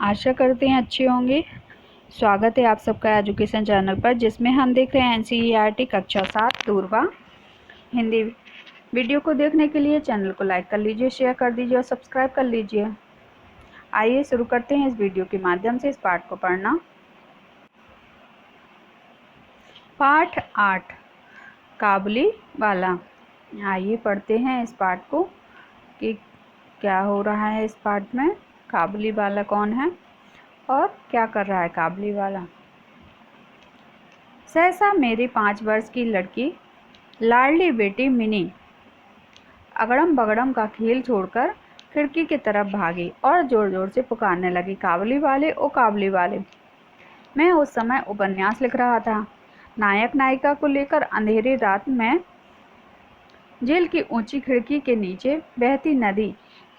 आशा करते हैं अच्छे होंगे। स्वागत है आप सबका एजुकेशन चैनल पर, जिसमें हम देख रहे हैं एनसीईआरटी कक्षा 7 दूरवा हिंदी। वीडियो को देखने के लिए चैनल को लाइक कर लीजिए, शेयर कर दीजिए और सब्सक्राइब कर लीजिए। आइए शुरू करते हैं इस वीडियो के माध्यम से इस पाठ को पढ़ना। पाठ 8 काबुली वाला। आइए पढ़ते हैं इस पाठ को कि क्या हो रहा है इस पाठ में। काबुली वाला कौन है और क्या कर रहा है काबुली वाला। सहसा मेरी 5 वर्ष की लड़की लाडली बेटी मिनी अगड़म बगड़म का खेल छोड़कर खिड़की की तरफ भागी और जोर जोर से पुकारने लगी, काबुली वाले, ओ काबुली वाले। मैं उस समय उपन्यास लिख रहा था। नायक नायिका को लेकर अंधेरी रात में जेल की ऊंची खिड़की के नीचे बहती नदी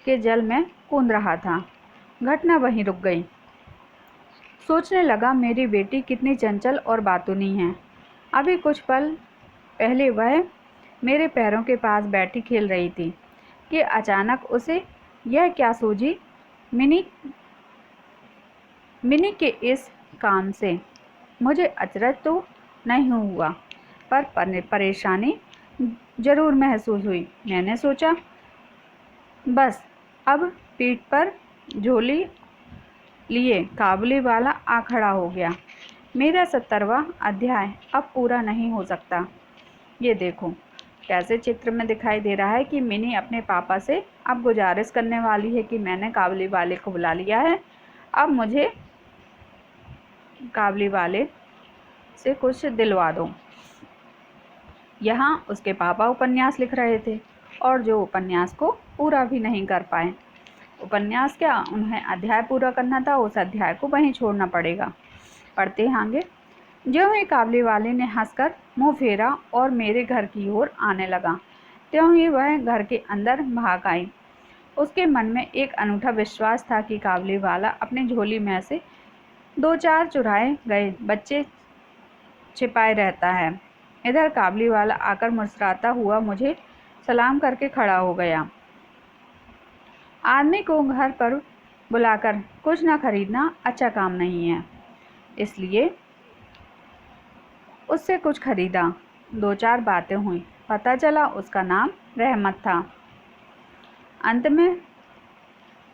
के जल में कूद रहा था। घटना वहीं रुक गई। सोचने लगा, मेरी बेटी कितनी चंचल और बातूनी है। अभी कुछ पल पहले वह मेरे पैरों के पास बैठी खेल रही थी कि अचानक उसे यह क्या सूझी, मिनी के इस काम से मुझे अचरज तो नहीं हुआ, पर परेशानी जरूर महसूस हुई। मैंने सोचा, बस अब पीठ पर झोली लिए काबुली वाला आ खड़ा हो गया। मेरा 70वां अध्याय अब पूरा नहीं हो सकता। ये देखो कैसे चित्र में दिखाई दे रहा है कि मिनी अपने पापा से अब गुजारिश करने वाली है कि मैंने काबुली वाले को बुला लिया है, अब मुझे काबुली वाले से कुछ दिलवा दो। यहाँ उसके पापा उपन्यास लिख रहे थे और जो उपन्यास को पूरा भी नहीं कर पाए। उपन्यास क्या, उन्हें अध्याय पूरा करना था, उस अध्याय को वहीं छोड़ना पड़ेगा। पढ़ते हैं आगे। ज्यों ही काबुली वाले ने हंसकर मुंह फेरा और मेरे घर की ओर आने लगा, त्यों ही वह घर के अंदर भाग आई। उसके मन में एक अनूठा विश्वास था कि काबुली वाला अपनी झोली में से 2-4 चुराए गए बच्चे छिपाए रहता है। इधर काबुली वाला आकर मुस्कुराता हुआ मुझे सलाम करके खड़ा हो गया। आदमी को घर पर बुलाकर कुछ न खरीदना अच्छा काम नहीं है, इसलिए उससे कुछ खरीदा। 2-4 बातें हुई, पता चला उसका नाम रहमत था। अंत में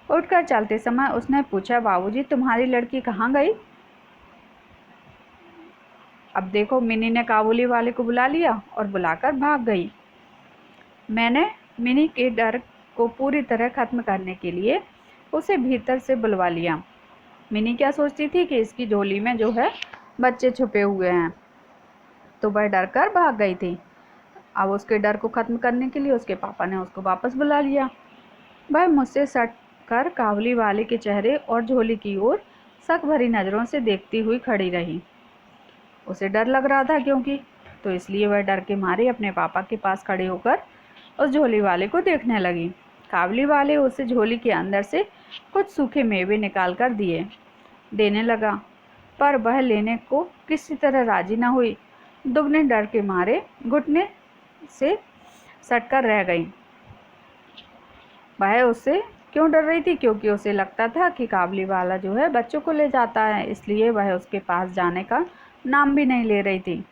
उठकर चलते समय उसने पूछा, बाबूजी तुम्हारी लड़की कहाँ गई। अब देखो, मिनी ने काबुली वाले को बुला लिया और बुलाकर भाग गई। मैंने मिनी के डर को पूरी तरह खत्म करने के लिए उसे भीतर से बुलवा लिया। मिनी क्या सोचती थी कि इसकी झोली में जो है बच्चे छुपे हुए हैं, तो वह डर कर भाग गई थी। अब उसके डर को खत्म करने के लिए उसके पापा ने उसको वापस बुला लिया। वह मुझसे सट कर काबुली वाले के चेहरे और झोली की ओर शक भरी नज़रों से देखती हुई खड़ी रही। उसे डर लग रहा था क्योंकि, तो इसलिए वह डर के मारे अपने पापा के पास खड़े होकर उस झोली वाले को देखने लगी। काबुली वाले उसे झोली के अंदर से कुछ सूखे मेवे निकाल कर देने लगा, पर वह लेने को किसी तरह राजी न हुई। दुगने डर के मारे घुटने से सटकर रह गई। वह उससे क्यों डर रही थी, क्योंकि उसे लगता था कि काबुली वाला जो है बच्चों को ले जाता है, इसलिए वह उसके पास जाने का नाम भी नहीं ले रही थी।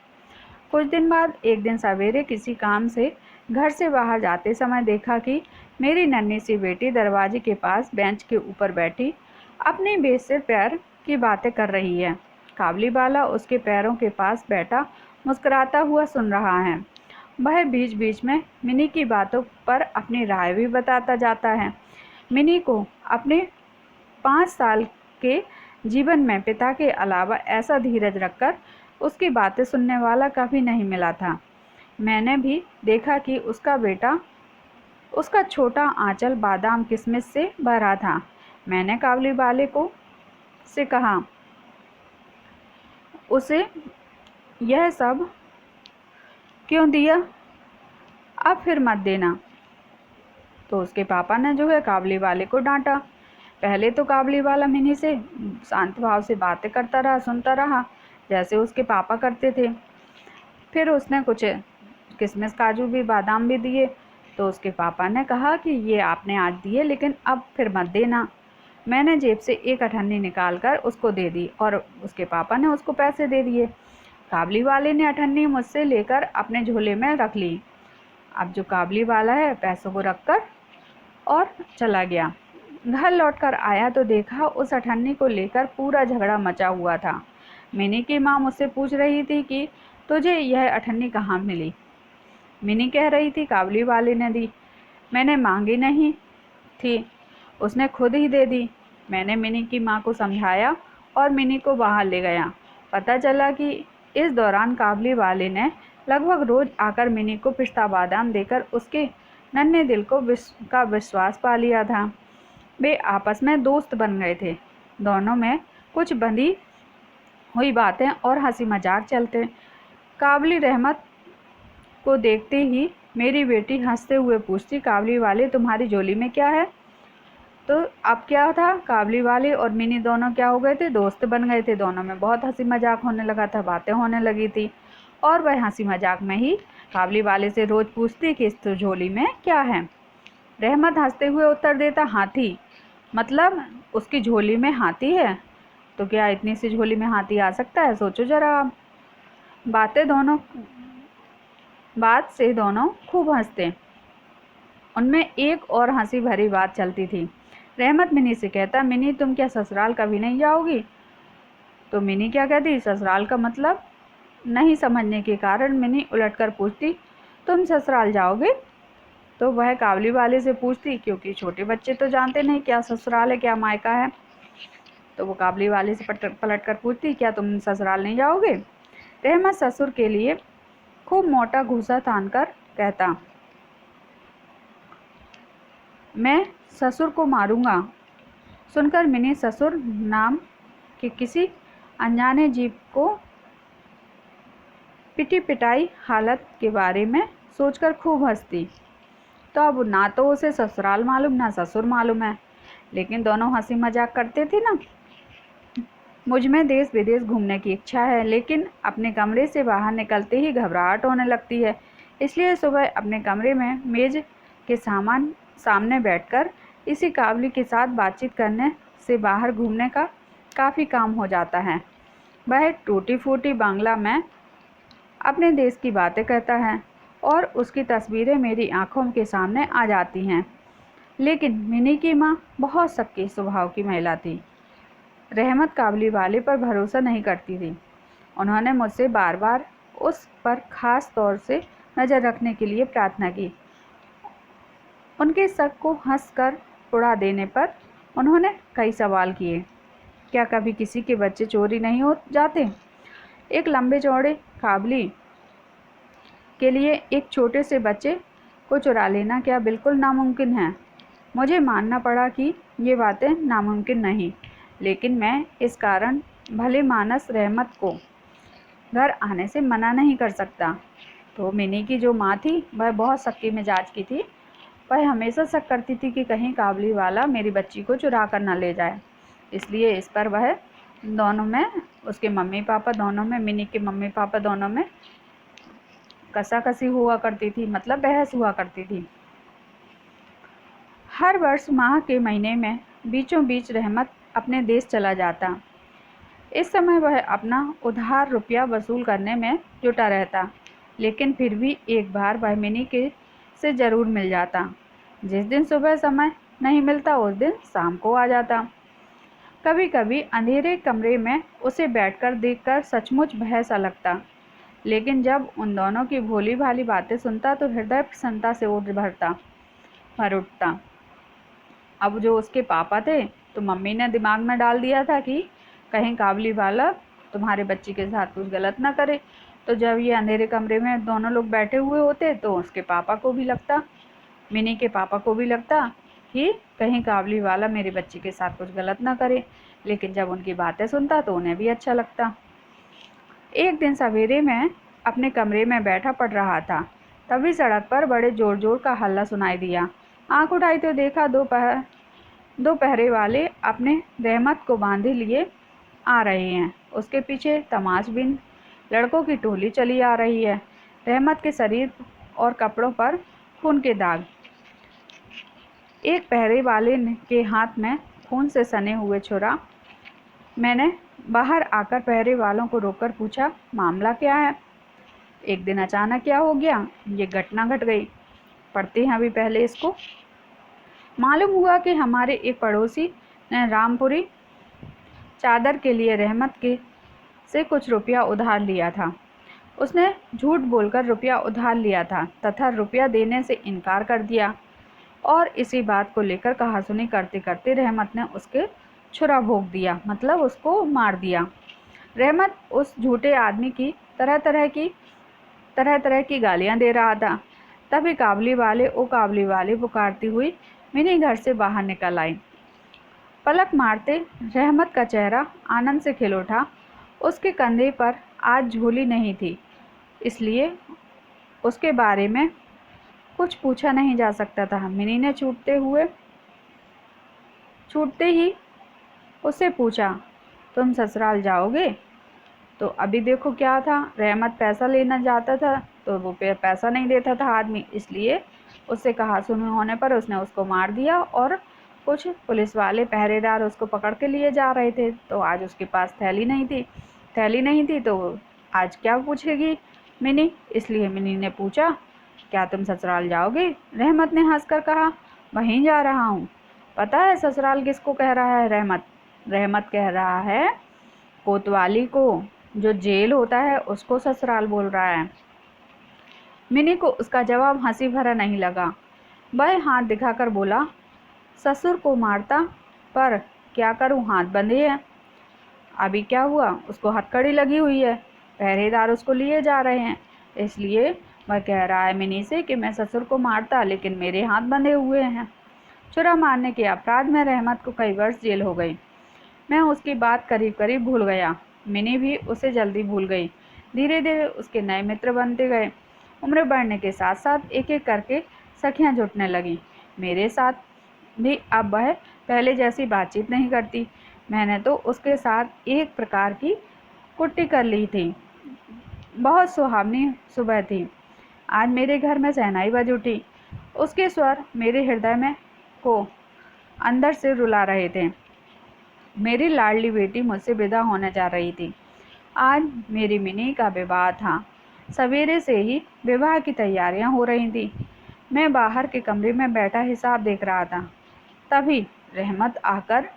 कुछ दिन बाद एक दिन सवेरे किसी काम से घर से बाहर जाते समय देखा कि मेरी नन्ही सी बेटी दरवाजे के पास बेंच के ऊपर बैठी अपने बेसिर पैर की बातें कर रही है। काबुली वाला उसके पैरों के पास बैठा मुस्कुराता हुआ सुन रहा है। वह बीच बीच में मिनी की बातों पर अपनी राय भी बताता जाता है। मिनी को अपने 5 साल के जीवन में पिता के अलावा ऐसा धीरज रखकर उसकी बातें सुनने वाला कभी नहीं मिला था। मैंने भी देखा कि उसका छोटा आंचल बादाम किशमिश से भरा था। मैंने काबुली वाले से कहा, उसे यह सब क्यों दिया, अब फिर मत देना। तो उसके पापा ने जो है काबुली वाले को डांटा। पहले तो काबुली वाला मिनी से शांत भाव से बातें करता रहा, सुनता रहा, जैसे उसके पापा करते थे। फिर उसने कुछ किशमिश काजू भी बादाम भी दिए, तो उसके पापा ने कहा कि ये आपने आज दिए, लेकिन अब फिर मत देना। मैंने जेब से एक अठन्नी निकालकर उसको दे दी और उसके पापा ने उसको पैसे दे दिए। काबली वाले ने अठन्नी मुझसे लेकर अपने झोले में रख ली। अब जो काबली वाला है पैसों को रखकर और चला गया। घर लौटकर आया तो देखा उस अठन्नी को लेकर पूरा झगड़ा मचा हुआ था। मिनी की माँ मुझसे पूछ रही थी कि तुझे यह अठन्नी कहाँ मिली। मिनी कह रही थी काबली वाले ने दी, मैंने मांगी नहीं थी, उसने खुद ही दे दी। मैंने मिनी की माँ को समझाया और मिनी को बाहर ले गया। पता चला कि इस दौरान काबली वाले ने लगभग रोज आकर मिनी को पिस्ता बादाम देकर उसके नन्हे दिल को का विश्वास पा लिया था। वे आपस में दोस्त बन गए थे। दोनों में कुछ बंधी हुई बातें और हंसी मजाक चलते। काबली रहमत को देखते ही मेरी बेटी हंसते हुए पूछती, काबली वाले तुम्हारी झोली में क्या है? तो अब क्या था, काबली वाले और मिनी दोनों क्या हो गए थे, दोस्त बन गए थे। दोनों में बहुत हंसी मजाक होने लगा था, बातें होने लगी थी और वह हंसी मजाक में ही काबली वाले से रोज पूछती कि इस झोली में क्या है। रहमत हंसते हुए उत्तर देता, हाथी। मतलब उसकी झोली में हाथी है? तो क्या इतनी सी झोली में हाथी आ सकता है? सोचो जरा आप। बात से दोनों खूब हंसते। उनमें एक और हंसी भरी बात चलती थी। रहमत मिनी से कहता, मिनी तुम क्या ससुराल कभी नहीं जाओगी? तो मिनी क्या कहती, ससुराल का मतलब नहीं समझने के कारण मिनी उलटकर पूछती, तुम ससुराल जाओगे? तो वह काबली वाले से पूछती, क्योंकि छोटे बच्चे तो जानते नहीं क्या ससुराल है क्या मायका है। तो वो काबली वाले से पलट कर पूछती, क्या तुम ससुराल नहीं जाओगे? रहमत ससुर के लिए खूब मोटा घूसा तानकर कहता, मैं ससुर को मारूंगा। सुनकर मिनी ससुर नाम के किसी अनजाने जीव को पिटी पिटाई हालत के बारे में सोचकर खूब हंसती। तो अब ना तो उसे ससुराल मालूम ना ससुर मालूम है, लेकिन दोनों हंसी मजाक करते थे ना। मुझ में देश विदेश घूमने की इच्छा है, लेकिन अपने कमरे से बाहर निकलते ही घबराहट होने लगती है। इसलिए सुबह अपने कमरे में मेज के सामने बैठकर इसी काबली के साथ बातचीत करने से बाहर घूमने का काफ़ी काम हो जाता है। वह टूटी फूटी बांग्ला में अपने देश की बातें कहता है और उसकी तस्वीरें मेरी आंखों के सामने आ जाती हैं। लेकिन मिनी की माँ बहुत सख्त स्वभाव की महिला थी। रहमत काबली वाले पर भरोसा नहीं करती थी। उन्होंने मुझसे बार बार उस पर ख़ास तौर से नज़र रखने के लिए प्रार्थना की। उनके शक को हंसकर उड़ा देने पर उन्होंने कई सवाल किए। क्या कभी किसी के बच्चे चोरी नहीं हो जाते? एक लंबे चौड़े काबली के लिए एक छोटे से बच्चे को चुरा लेना क्या बिल्कुल नामुमकिन है? मुझे मानना पड़ा कि ये बातें नामुमकिन नहीं, लेकिन मैं इस कारण भले मानस रहमत को घर आने से मना नहीं कर सकता। तो मिनी की जो माँ थी वह बहुत सख्ती मिजाज की थी। वह हमेशा शक करती थी कि कहीं काबली वाला मेरी बच्ची को चुरा कर न ले जाए। इसलिए इस पर वह दोनों में, उसके मम्मी पापा दोनों में, मिनी के मम्मी पापा दोनों में कसाकसी हुआ करती थी, मतलब बहस हुआ करती थी। हर वर्ष माह के महीने में बीचों बीच रहमत अपने देश चला जाता। इस समय वह अपना उधार रुपया वसूल करने में जुटा रहता, लेकिन फिर भी एक बार वह मिनी के से ज़रूर मिल जाता। जिस दिन सुबह समय नहीं मिलता उस दिन शाम को आ जाता। कभी कभी अंधेरे कमरे में उसे बैठकर देखकर सचमुच भय सा लगता, लेकिन जब उन दोनों की भोली भाली बातें सुनता तो हृदय प्रसन्नता से भर उठता। अब जो उसके पापा थे तो मम्मी ने दिमाग में डाल दिया था कि कहीं काबली वाला तुम्हारे बच्ची के साथ कुछ गलत ना करे। तो जब ये अंधेरे कमरे में दोनों लोग बैठे हुए होते तो उसके पापा को भी लगता, मिनी के पापा को भी लगता कि कहीं काबली वाला मेरी बच्ची के साथ कुछ गलत ना करे। लेकिन जब उनकी बातें सुनता तो उन्हें भी अच्छा लगता। एक दिन सवेरे में अपने कमरे में बैठा पढ़ रहा था, तभी सड़क पर बड़े जोर जोर का हल्ला सुनाई दिया। आंख उठाई तो देखा दो पहरे वाले अपने रहमत को बांधे लिए आ रहे हैं। उसके पीछे तमाशबीन लड़कों की टोली चली आ रही है। रहमत के शरीर और कपड़ों पर खून के दाग। एक पहरे वाले के हाथ में खून से सने हुए छुरा। मैंने बाहर आकर पहरे वालों को रोककर पूछा, मामला क्या है? एक दिन अचानक क्या हो गया? ये घटना घट गई। पढ़ते हैं अभी पहले इसको। मालूम हुआ कि हमारे एक पड़ोसी ने रामपुरी चादर के लिए रहमत के से कुछ रुपया उधार लिया था। उसने झूठ बोलकर रुपया उधार लिया था तथा रुपया देने से इनकार कर दिया और इसी बात को लेकर कहासुनी करते करते रहमत ने उसके छुरा भोंक दिया, मतलब उसको मार दिया। रहमत उस झूठे आदमी की तरह तरह की गालियां दे रहा था। तभी काबली वाले पुकारती हुई मिनी घर से बाहर निकल आई। पलक मारते रहमत का चेहरा आनंद से खिल उठा। उसके कंधे पर आज झोली नहीं थी, इसलिए उसके बारे में कुछ पूछा नहीं जा सकता था। मिनी ने छूटते ही उससे पूछा, तुम ससुराल जाओगे? तो अभी देखो क्या था, रहमत पैसा लेना जाता था तो वो पैसा नहीं देता था आदमी, इसलिए उससे कहासुनी होने पर उसने उसको मार दिया और कुछ पुलिस वाले पहरेदार उसको पकड़ के लिए जा रहे थे। तो आज उसके पास थैली नहीं थी तो आज क्या पूछेगी मिनी, इसलिए मिनी ने पूछा, क्या तुम ससुराल जाओगे? रहमत ने हंसकर कहा, वहीं जा रहा हूँ। पता है ससुराल किसको कह रहा है? रहमत कह रहा है कोतवाली को, जो जेल होता है उसको ससुराल बोल रहा है। मिनी को उसका जवाब हंसी भरा नहीं लगा। वह हाथ दिखाकर बोला, ससुर को मारता, पर क्या करूं, हाथ बंधे हैं। अभी क्या हुआ, उसको हथकड़ी लगी हुई है, पहरेदार उसको लिए जा रहे हैं, इसलिए वह कह रहा है मिनी से कि मैं ससुर को मारता लेकिन मेरे हाथ बंधे हुए हैं। छुरा मारने के अपराध में रहमत को कई वर्ष जेल हो गई। मैं उसकी बात करीब करीब भूल गया। मिनी भी उसे जल्दी भूल गई। धीरे धीरे उसके नए मित्र बनते गए। उम्र बढ़ने के साथ साथ एक एक करके सखियां जुटने लगी। मेरे साथ भी अब वह पहले जैसी बातचीत नहीं करती। मैंने तो उसके साथ एक प्रकार की कुट्टी कर ली थी। बहुत सुहावनी सुबह थी। आज मेरे घर में शहनाई बज उठी। उसके स्वर मेरे हृदय में को अंदर से रुला रहे थे। मेरी लाडली बेटी मुझसे विदा होने जा रही थी। आज मेरी मिनी का विवाह था। सवेरे से ही विवाह की तैयारियां हो रही थी। मैं बाहर के कमरे में बैठा हिसाब देख रहा था। तभी रहमत आकर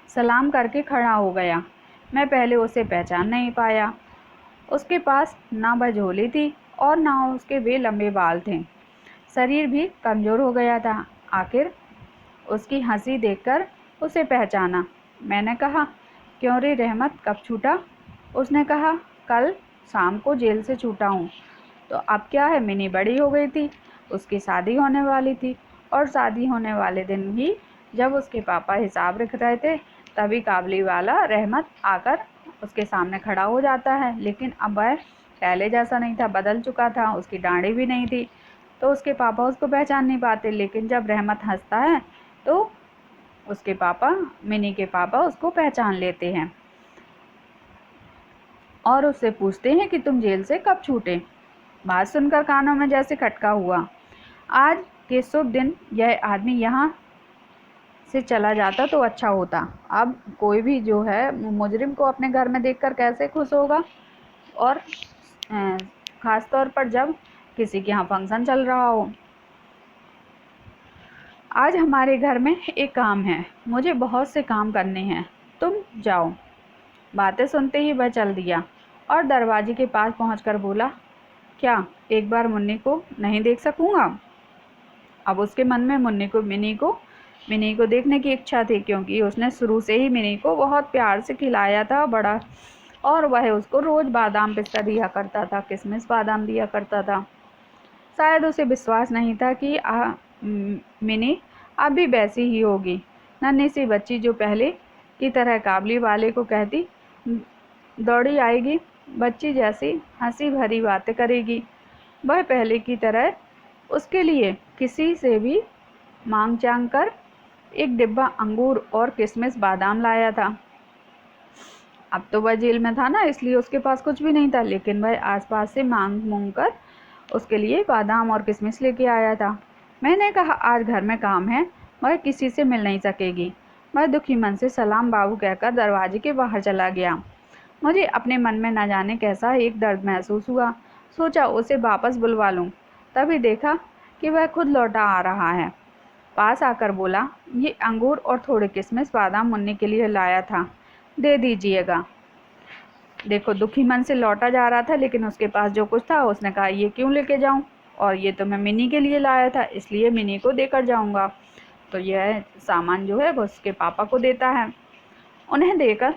सलाम करके खड़ा हो गया। मैं पहले उसे पहचान नहीं पाया। उसके पास ना वह झोली थी और ना उसके वे लंबे बाल थे। शरीर भी कमज़ोर हो गया था। आखिर उसकी हंसी देखकर उसे पहचाना। मैंने कहा, क्यों रे रहमत, कब छूटा? उसने कहा, कल शाम को जेल से छूटा हूँ। तो अब क्या है, मिनी बड़ी हो गई थी, उसकी शादी होने वाली थी और शादी होने वाले दिन ही जब उसके पापा हिसाब रख रहे थे तभी काबली वाला रहमत आकर उसके सामने खड़ा हो जाता है। लेकिन अब वह पहले जैसा नहीं था, बदल चुका था, उसकी दाढ़ी भी नहीं थी, तो उसके पापा उसको पहचान नहीं पाते। लेकिन जब रहमत हंसता है तो उसके पापा, मिनी के पापा, उसको पहचान लेते हैं और उससे पूछते हैं कि तुम जेल से कब छूटे। बात सुनकर कानों में जैसे खटका हुआ। आज के शुभ दिन यह आदमी यहाँ से चला जाता तो अच्छा होता। अब कोई भी जो है मुजरिम को अपने घर में देखकर कैसे खुश होगा, और ख़ास तौर पर जब किसी के यहाँ फंक्शन चल रहा हो। आज हमारे घर में एक काम है, मुझे बहुत से काम करने हैं, तुम जाओ। बातें सुनते ही वह चल दिया और दरवाजे के पास पहुंचकर बोला, क्या एक बार मुन्नी को नहीं देख सकूंगा? अब उसके मन में मिनी को देखने की इच्छा थी, क्योंकि उसने शुरू से ही मिनी को बहुत प्यार से खिलाया था बड़ा, और वह उसको रोज़ बादाम पिस्ता दिया करता था, किशमिश बादाम दिया करता था। शायद उसे विश्वास नहीं था कि मिनी अब भी वैसी ही होगी, नन्ही सी बच्ची जो पहले की तरह काबली वाले को कहती दौड़ी आएगी, बच्ची जैसी हंसी भरी बातें करेगी। वह पहले की तरह उसके लिए किसी से भी मांग चांग कर एक डिब्बा अंगूर और किशमिश बादाम लाया था। अब तो वह जेल में था ना, इसलिए उसके पास कुछ भी नहीं था, लेकिन वह आसपास से मांग कर उसके लिए बादाम और किशमिश लेके आया था। मैंने कहा, आज घर में काम है, वह किसी से मिल नहीं सकेगी। वह दुखी मन से सलाम बाबू कहकर दरवाजे के बाहर चला गया। मुझे अपने मन में न जाने कैसा एक दर्द महसूस हुआ। सोचा उसे वापस बुलवा लूं, तभी देखा कि वह खुद लौटा आ रहा है। पास आकर बोला, ये अंगूर और थोड़े किशमिश बादाम मुन्नी के लिए लाया था, दे दीजिएगा। देखो, दुखी मन से लौटा जा रहा था, लेकिन उसके पास जो कुछ था उसने कहा ये क्यों लेके जाऊं, और ये तो मैं मिनी के लिए लाया था, इसलिए मिनी को देकर जाऊंगा। तो यह सामान जो है वो उसके पापा को देता है। उन्हें लेकर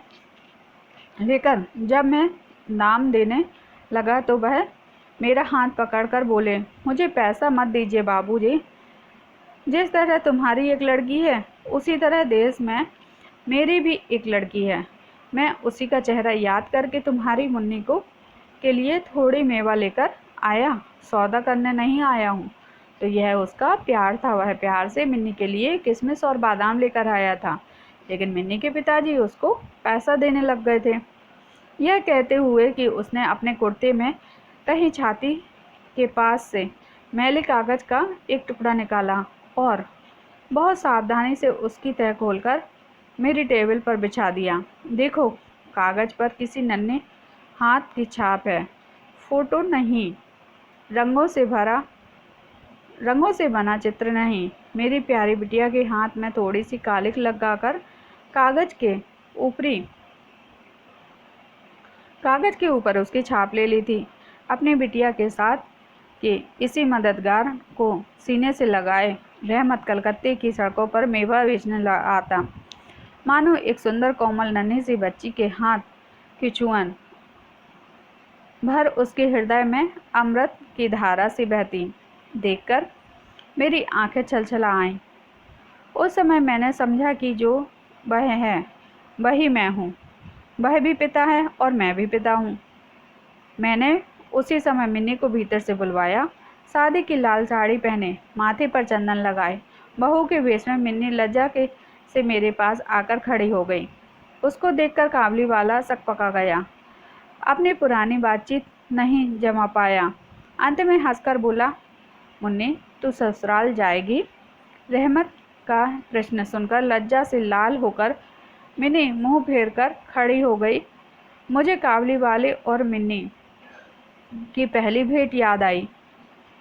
जब मैं नाम देने लगा तो वह मेरा हाथ पकड़कर बोले, मुझे पैसा मत दीजिए बाबूजी। जिस तरह तुम्हारी एक लड़की है, उसी तरह देश में मेरी भी एक लड़की है। मैं उसी का चेहरा याद करके तुम्हारी मुन्नी को के लिए थोड़ी मेवा लेकर आया, सौदा करने नहीं आया हूँ। तो यह उसका प्यार था। वह प्यार से मिन्नी के लिए किशमिश और बादाम लेकर आया था, लेकिन मिन्नी के पिताजी उसको पैसा देने लग गए थे। यह कहते हुए कि उसने अपने कुर्ते में कहीं छाती के पास से मैले कागज का एक टुकड़ा निकाला और बहुत सावधानी से उसकी तह खोलकर मेरी टेबल पर बिछा दिया। देखो, कागज पर किसी नन्हे हाथ की छाप है, फोटो नहीं, रंगों से बना चित्र नहीं। मेरी प्यारी बिटिया के हाथ में थोड़ी सी कालिख लगाकर कागज के ऊपर उसकी छाप ले ली थी। अपनी बिटिया के साथ कि इसी मददगार को सीने से लगाए रहमत कलकत्ते की सड़कों पर मेवा बेचने आता, मानो एक सुंदर कोमल नन्ही सी बच्ची के हाथ की छुअन भर उसके हृदय में अमृत की धारा सी बहती देखकर मेरी आंखें छलछला आईं। उस समय मैंने समझा कि जो वह है वही मैं हूँ। वह भी पिता है और मैं भी पिता हूँ। मैंने उसी समय मिन्नी को भीतर से बुलवाया। शादी की लाल साड़ी पहने, माथे पर चंदन लगाए बहू के वेश में मिन्नी लज्जा से मेरे पास आकर खड़ी हो गई। उसको देखकर काबली वाला सकपका गया। अपनी पुरानी बातचीत नहीं जमा पाया। अंत में हंसकर बोला, मुन्नी तू ससुराल जाएगी? रहमत का प्रश्न सुनकर लज्जा से लाल होकर मिन्नी मुंह फेर कर खड़ी हो गई। मुझे काबली वाले और मिन्नी की पहली भेंट याद आई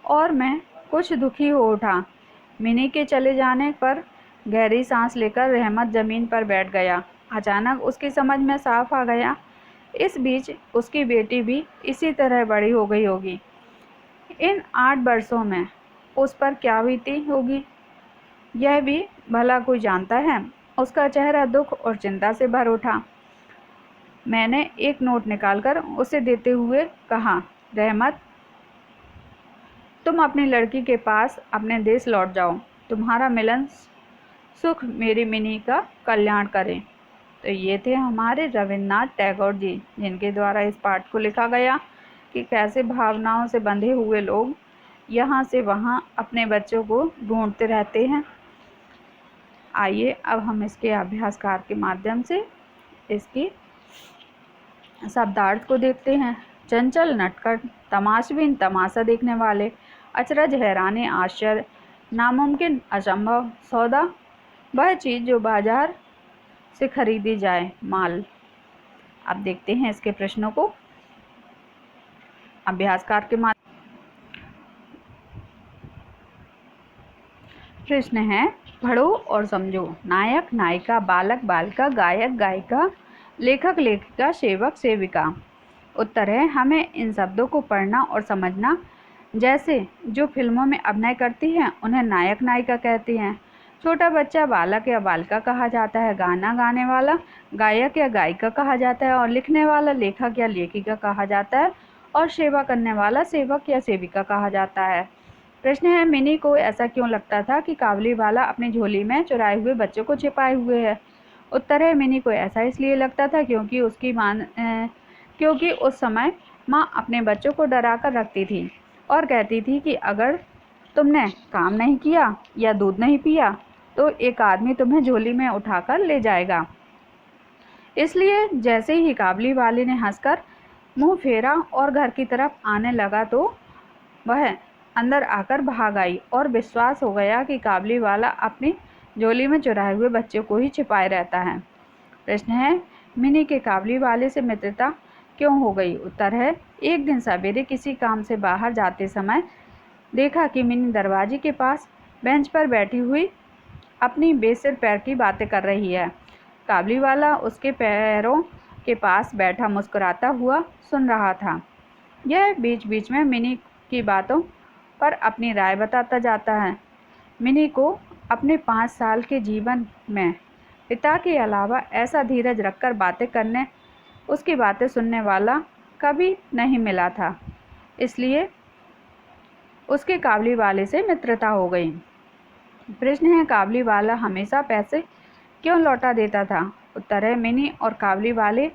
और मैं कुछ दुखी हो उठा। मिनी के चले जाने पर गहरी सांस लेकर रहमत ज़मीन पर बैठ गया। अचानक उसकी समझ में साफ आ गया, इस बीच उसकी बेटी भी इसी तरह बड़ी हो गई होगी। इन 8 वर्षों में उस पर क्या बीती होगी, यह भी भला कोई जानता है। उसका चेहरा दुख और चिंता से भर उठा। मैंने एक नोट निकालकर उसे देते हुए कहा, रहमत, तुम अपनी लड़की के पास अपने देश लौट जाओ। तुम्हारा मिलन सुख मेरी मिनी का कल्याण करे। तो ये थे हमारे रविन्द्रनाथ टैगोर जी, जिनके द्वारा इस पाठ को लिखा गया कि कैसे भावनाओं से बंधे हुए लोग यहाँ से वहाँ अपने बच्चों को ढूंढते रहते हैं। आइए अब हम इसके अभ्यासकार के माध्यम से इसकी शब्दार्थ को देखते हैं। चंचल, नटखट, तमाशबीन, तमाशा देखने वाले, अचरज, हैरानी, आश्चर्य, नामुमकिन, असंभव, सौदा, वह चीज़ जो बाजार से खरीदी जाए, माल। अब देखते हैं इसके प्रश्नों को अभ्यासकार के माध्यम। प्रश्न है, पढ़ो और समझो। नायक, नायिका, बालक, बालिका, गायक, गायिका, लेखक, लेखिका, सेवक, सेविका। उत्तर है, हमें इन शब्दों को पढ़ना और समझना। जैसे जो फिल्मों में अभिनय करती हैं उन्हें नायक नायिका कहते हैं। छोटा बच्चा बालक या बालिका कहा जाता है। गाना गाने वाला गायक या गायिका कहा जाता है और लिखने वाला लेखक या लेखिका कहा जाता है और सेवा करने वाला सेवक या सेविका कहा जाता है। प्रश्न है, मिनी को ऐसा क्यों लगता था कि काबली वाला अपनी झोली में चुराए हुए बच्चों को छिपाए हुए है। उत्तर है, मिनी को ऐसा इसलिए लगता था क्योंकि उस समय माँ अपने बच्चों को डरा कर रखती थी और कहती थी कि अगर तुमने काम नहीं किया या दूध नहीं पिया तो एक आदमी तुम्हें झोली में उठाकर ले जाएगा। इसलिए जैसे ही काबली वाले ने हंसकर मुंह फेरा और घर की तरफ आने लगा तो वह अंदर आकर भाग आई और विश्वास हो गया कि काबली वाला अपनी झोली में चुराए हुए बच्चों को ही छिपाए रहता है। प्रश्न है, मिनी के काबली वाले से मित्रता क्यों हो गई? उत्तर है, एक दिन सवेरे किसी काम से बाहर जाते समय देखा कि मिनी दरवाजे के पास बेंच पर बैठी हुई अपनी बेसिर पैर की बातें कर रही है। काबली वाला उसके पैरों के पास बैठा मुस्कुराता हुआ सुन रहा था। यह बीच बीच में मिनी की बातों पर अपनी राय बताता जाता है। मिनी को अपने 5 साल के जीवन में पिता के अलावा ऐसा धीरज रखकर बातें करने, उसकी बातें सुनने वाला कभी नहीं मिला था। इसलिए उसके काबली वाले से मित्रता हो गई। प्रश्न है, काबली वाला हमेशा पैसे क्यों लौटा देता था? उत्तर है, मिनी और काबली वाले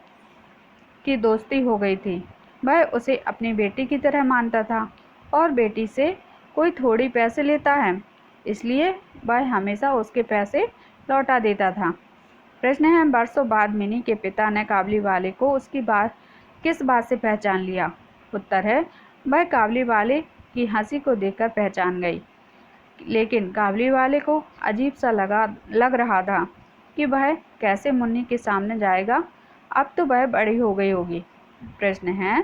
की दोस्ती हो गई थी। वह उसे अपनी बेटी की तरह मानता था और बेटी से कोई थोड़ी पैसे लेता है, इसलिए वह हमेशा उसके पैसे लौटा देता था। प्रश्न है, बरसों बाद मिनी के पिता ने काबली वाले को उसकी बात किस बात से पहचान लिया? उत्तर है, वह काबली वाले की हंसी को देखकर पहचान गई, लेकिन काबली वाले को अजीब सा लग रहा था कि वह कैसे मुन्नी के सामने जाएगा। अब तो वह बड़ी हो गई होगी। प्रश्न है,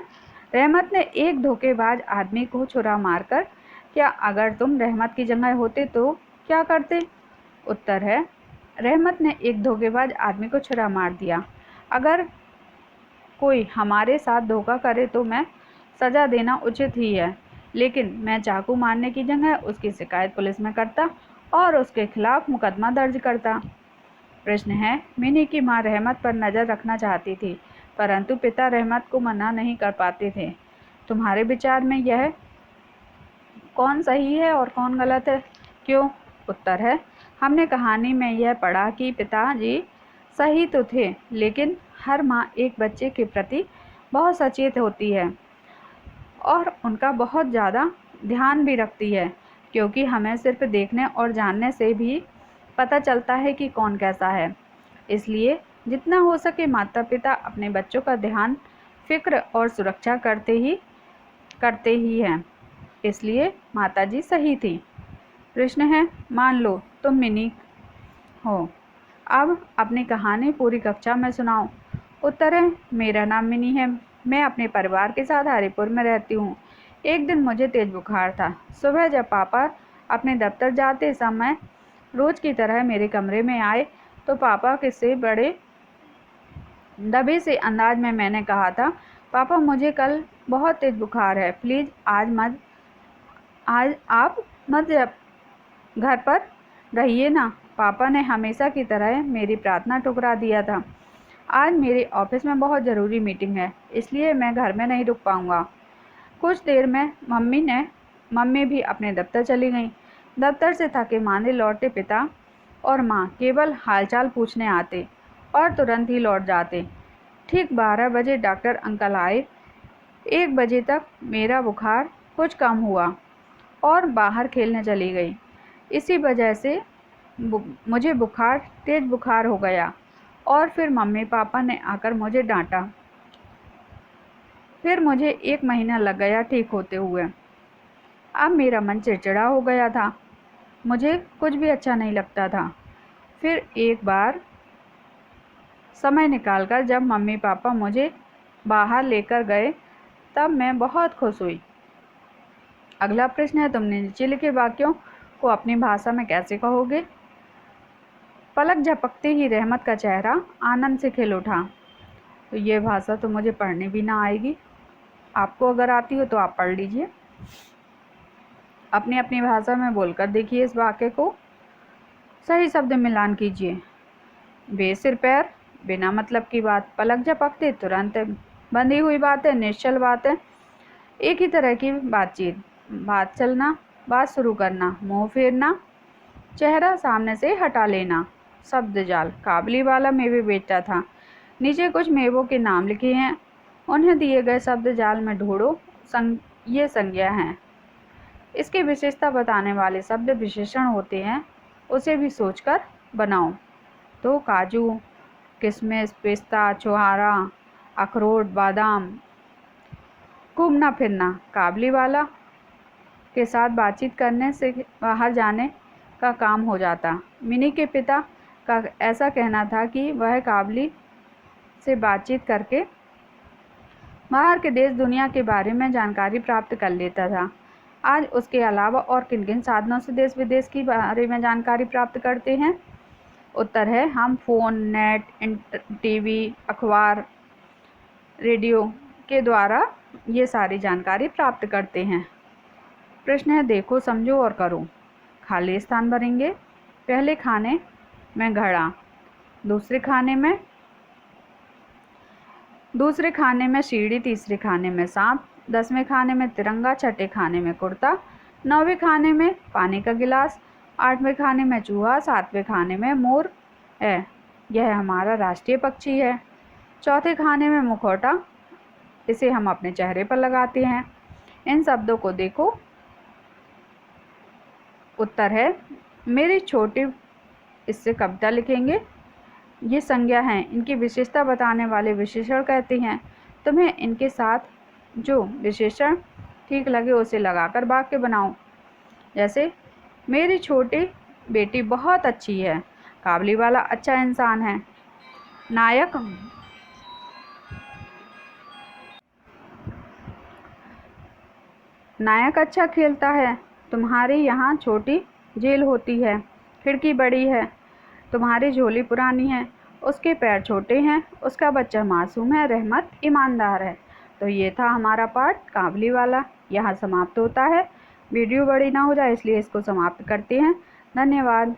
रहमत ने एक धोखेबाज आदमी को छुरा मारकर, क्या अगर तुम रहमत की जगह होते तो क्या करते? उत्तर है, रहमत ने एक धोखेबाज आदमी को छुरा मार दिया। अगर कोई हमारे साथ धोखा करे तो मैं सज़ा देना उचित ही है, लेकिन मैं चाकू मारने की जगह उसकी शिकायत पुलिस में करता और उसके खिलाफ मुकदमा दर्ज करता। प्रश्न है, मिनी की मां रहमत पर नज़र रखना चाहती थी, परंतु पिता रहमत को मना नहीं कर पाते थे। तुम्हारे विचार में यह कौन सही है और कौन गलत है? क्यों? उत्तर है, हमने कहानी में यह पढ़ा कि पिताजी सही तो थे, लेकिन हर माँ एक बच्चे के प्रति बहुत सचेत होती है और उनका बहुत ज़्यादा ध्यान भी रखती है, क्योंकि हमें सिर्फ देखने और जानने से भी पता चलता है कि कौन कैसा है। इसलिए जितना हो सके माता पिता अपने बच्चों का ध्यान, फिक्र और सुरक्षा करते ही हैं। इसलिए माताजी सही थी। प्रश्न है, मान लो तुम मिनी हो, अब अपनी कहानी पूरी कक्षा में सुनाओ। उत्तर है, मेरा नाम मिनी है, मैं अपने परिवार के साथ हरिपुर में रहती हूँ। एक दिन मुझे तेज बुखार था। सुबह जब पापा अपने दफ्तर जाते समय रोज की तरह मेरे कमरे में आए तो पापा के से बड़े दबे से अंदाज में मैंने कहा था, पापा मुझे कल बहुत तेज बुखार है, प्लीज़ आज आप मत घर पर रहिए ना। पापा ने हमेशा की तरह मेरी प्रार्थना ठुकरा दिया था। आज मेरे ऑफिस में बहुत ज़रूरी मीटिंग है, इसलिए मैं घर में नहीं रुक पाऊँगा। कुछ देर में मम्मी भी अपने दफ्तर चली गईं। दफ्तर से थके मांदे लौटे पिता और माँ केवल हालचाल पूछने आते और तुरंत ही लौट जाते। ठीक 12 बजे डॉक्टर अंकल आए। 1 बजे तक मेरा बुखार कुछ कम हुआ और बाहर खेलने चली गई। इसी वजह से मुझे तेज बुखार हो गया और फिर मम्मी पापा ने आकर मुझे डांटा। फिर मुझे 1 महीना लग गया ठीक होते हुए। अब मेरा मन चिड़चिड़ा हो गया था, मुझे कुछ भी अच्छा नहीं लगता था। फिर एक बार समय निकालकर जब मम्मी पापा मुझे बाहर लेकर गए तब मैं बहुत खुश हुई। अगला प्रश्न है, तुमने नीचे लिखे वाक्यों को अपनी भाषा में कैसे कहोगे? पलक झपकते ही रहमत का चेहरा आनंद से खिल उठा। तो ये भाषा तो मुझे पढ़नी भी ना आएगी, आपको अगर आती हो तो आप पढ़ लीजिए। अपनी अपनी भाषा में बोलकर देखिए इस वाक्य को। सही शब्द मिलान कीजिए। बेसिर पैर, बिना मतलब की बात। पलक झपकते, तुरंत। बंधी हुई बातें, निश्चल बातें। एक ही तरह की बातचीत। बात चलना, बात शुरू करना। मुंह फेरना, चेहरा सामने से हटा लेना। शब्द जाल। काबली वाला मेवे बेचता था। नीचे कुछ मेवों के नाम लिखे हैं, उन्हें दिए गए शब्द जाल में ढूंढो। ये संज्ञा हैं। इसकी विशेषता बताने वाले शब्द विशेषण होते हैं, उसे भी सोचकर बनाओ। तो काजू, किशमिश, पिस्ता, छुहारा, अखरोट, बादाम। घूमना फिरना, काबली वाला के साथ बातचीत करने से बाहर जाने का काम हो जाता। मिनी के पिता का ऐसा कहना था कि वह काबली से बातचीत करके बाहर के देश दुनिया के बारे में जानकारी प्राप्त कर लेता था। आज उसके अलावा और किन किन साधनों से देश विदेश के बारे में जानकारी प्राप्त करते हैं? उत्तर है, हम फ़ोन, नेट, टीवी, अखबार, रेडियो के द्वारा ये सारी जानकारी प्राप्त करते हैं। प्रश्न है, देखो, समझो और करो। खाली स्थान भरेंगे। पहले खाने में घड़ा, दूसरे खाने में सीढ़ी, तीसरे खाने में सांप, 10वें खाने में तिरंगा, छठे खाने में कुर्ता, 9वें खाने में पानी का गिलास, 8वें खाने में चूहा, 7वें खाने में मोर है। यह हमारा राष्ट्रीय पक्षी है। चौथे खाने में मुखौटा, इसे हम अपने चेहरे पर लगाते हैं। इन शब्दों को देखो। उत्तर है, मेरी छोटी, इससे कविता लिखेंगे। ये संज्ञा हैं, इनकी विशेषता बताने वाले विशेषण कहते हैं। तुम्हें इनके साथ जो विशेषण ठीक लगे उसे लगाकर वाक्य बनाओ। जैसे, मेरी छोटी बेटी बहुत अच्छी है। काबली वाला अच्छा इंसान है। नायक अच्छा खेलता है। तुम्हारे यहाँ छोटी जेल होती है। खिड़की बड़ी है। तुम्हारी झोली पुरानी है। उसके पैर छोटे हैं। उसका बच्चा मासूम है। रहमत ईमानदार है। तो ये था हमारा पाठ काबली वाला। यहाँ समाप्त होता है। वीडियो बड़ी ना हो जाए इसलिए इसको समाप्त करते हैं। धन्यवाद।